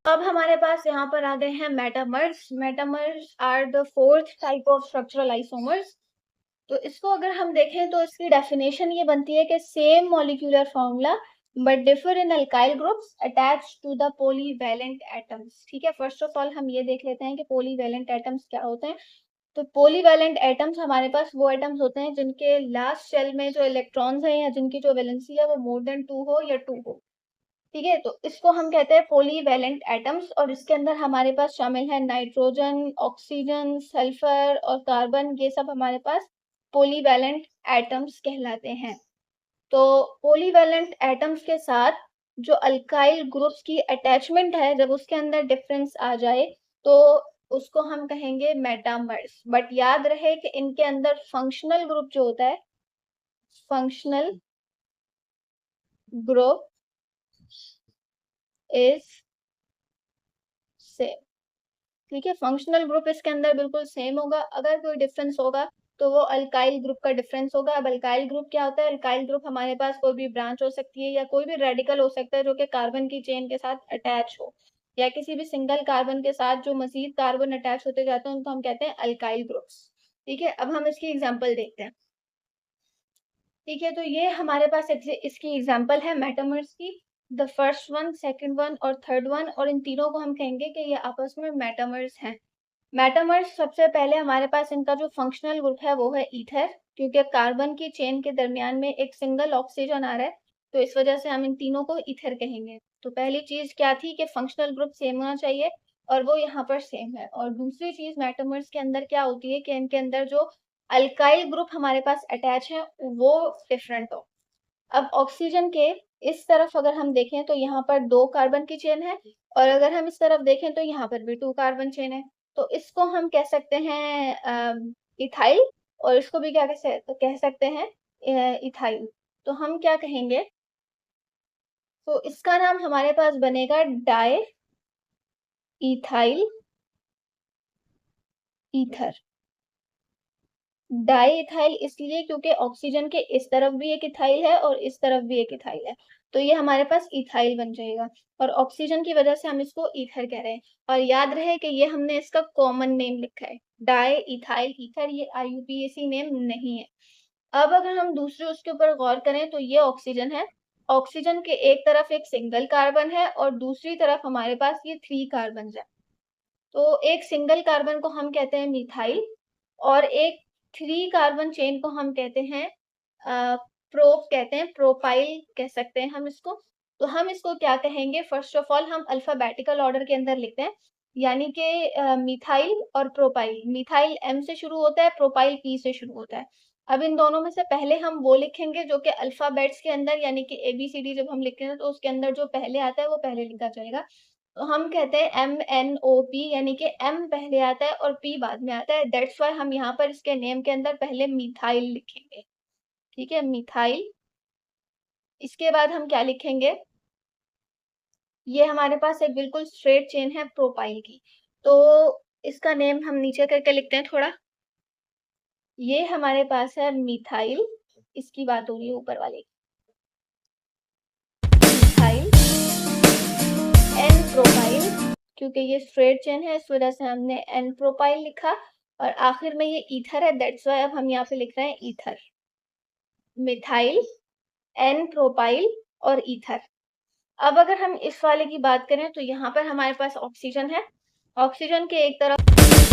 अब हमारे पास यहाँ पर आ गए हैं metamers. Metamers are the fourth type of structural isomers. तो इसको अगर हम देखें तो इसकी डेफिनेशन ये बनती है कि same molecular formula but differ in alkyl groups attach to the polyvalent atoms. ठीक है, फर्स्ट ऑफ ऑल हम ये देख लेते हैं कि पॉलीवैलेंट एटम्स क्या होते हैं। तो पॉलीवैलेंट एटम्स हमारे पास वो एटम्स होते हैं जिनके लास्ट शेल में जो इलेक्ट्रॉन्स हैं या जिनकी जो वैलेंसी है वो मोर देन 2 हो या 2 हो। ठीक है, तो इसको हम कहते हैं पॉलीवैलेंट एटम्स, और इसके अंदर हमारे पास शामिल है नाइट्रोजन, ऑक्सीजन, सल्फर और कार्बन। ये सब हमारे पास पॉलीवैलेंट एटम्स कहलाते हैं। तो पॉलीवैलेंट एटम्स के साथ जो अल्काइल ग्रुप्स की अटैचमेंट है, जब उसके अंदर डिफरेंस आ जाए तो उसको हम कहेंगे मेटामर्स। बट याद रहे कि इनके अंदर फंक्शनल ग्रुप जो होता है, फंक्शनल ग्रुप इज सेम। ठीक है, फंक्शनल ग्रुप इसके अंदर बिल्कुल सेम होगा। अगर कोई डिफरेंस होगा तो वो अल्काइल ग्रुप का डिफरेंस होगा। अब अल्काइल ग्रुप क्या होता है? अल्काइल ग्रुप हमारे पास कोई भी ब्रांच हो सकती है या कोई भी रेडिकल हो सकता है जो कि कार्बन की चेन के साथ अटैच हो, या किसी भी सिंगल कार्बन के साथ जो मजीद कार्बन अटैच होते जाते हैं उनको हम कहते हैं अल्काइल ग्रुप्स। ठीक है, अब हम इसकी एग्जाम्पल देखते हैं। ठीक है, तो ये हमारे पास इसकी एग्जाम्पल है मेटामर्स की। The first one, second one और थर्ड वन, और इन तीनों को हम कहेंगे कि ये आपस में मेटामर्स हैं। मेटामर्स सबसे पहले हमारे पास इनका जो फंक्शनल ग्रुप है वो है ईथर, क्योंकि कार्बन की चेन के दरमियान में एक सिंगल ऑक्सीजन आ रहा है, तो इस वजह से हम इन तीनों को ईथर कहेंगे। तो पहली चीज क्या थी कि फंक्शनल ग्रुप सेम होना चाहिए, और वो यहाँ पर सेम है। और दूसरी चीज मेटामर्स के अंदर क्या होती है कि इनके अंदर जो अल्काइल ग्रुप हमारे पास अटैच है वो डिफरेंट हो। अब ऑक्सीजन के इस तरफ अगर हम देखें तो यहाँ पर 2 कार्बन की चेन है, और अगर हम इस तरफ देखें तो यहाँ पर भी 2 कार्बन चेन है। तो इसको हम कह सकते हैं इथाइल, और इसको भी क्या कह सकते हैं इथाइल। तो हम क्या कहेंगे, तो इसका नाम हमारे पास बनेगा di ethyl ether. Di ethyl इसलिए क्योंकि ऑक्सीजन के इस तरफ भी एक इथाइल है और इस तरफ भी एक इथाइल है, तो ये हमारे पास इथाइल बन जाएगा, और ऑक्सीजन की वजह से हम इसको ईथर कह रहे हैं। और याद रहे कि ये हमने इसका कॉमन नेम लिखा है, डाई इथाइल ईथर, ये IUPAC नेम नहीं है। अब अगर हम दूसरे उसके ऊपर गौर करें तो ये ऑक्सीजन है। ऑक्सीजन के एक तरफ एक सिंगल कार्बन है और दूसरी तरफ हमारे पास ये 3 कार्बन है। तो एक सिंगल कार्बन को हम कहते हैं मिथाइल, और एक 3 कार्बन चेन को हम कहते हैं प्रोप कहते हैं, प्रोपाइल कह सकते हैं हम इसको। तो हम इसको क्या कहेंगे, फर्स्ट ऑफ ऑल हम अल्फाबेटिकल ऑर्डर के अंदर लिखते हैं, यानी कि मिथाइल और प्रोपाइल। मिथाइल M से शुरू होता है, प्रोपाइल P से शुरू होता है। अब इन दोनों में से पहले हम वो लिखेंगे जो कि अल्फाबेट्स के अंदर, यानी कि ABCD जब हम लिखते हैं तो उसके अंदर जो पहले आता है वो पहले लिखा जाएगा। तो हम कहते हैं MNOP, यानी कि M पहले आता है और P बाद में आता है। दैट्स वाई हम यहाँ पर इसके नेम के अंदर पहले मिथाइल लिखेंगे। ठीक है, मिथाइल। इसके बाद हम क्या लिखेंगे, ये हमारे पास एक बिल्कुल स्ट्रेट चेन है प्रोपाइल की, तो इसका नेम हम नीचे करके लिखते हैं थोड़ा। ये हमारे पास है मिथाइल, इसकी बात हो रही है ऊपर वाले मिथाइल एन प्रोपाइल, क्योंकि ये स्ट्रेट चेन है इस वजह से हमने एन प्रोपाइल लिखा, और आखिर में ये ईथर है, दैट्स वाई अब हम यहाँ पे लिख रहे हैं ईथर। मिथाइल, एन प्रोपाइल और ईथर। अब अगर हम इस वाले की बात करें तो यहाँ पर हमारे पास ऑक्सीजन है। ऑक्सीजन के एक तरफ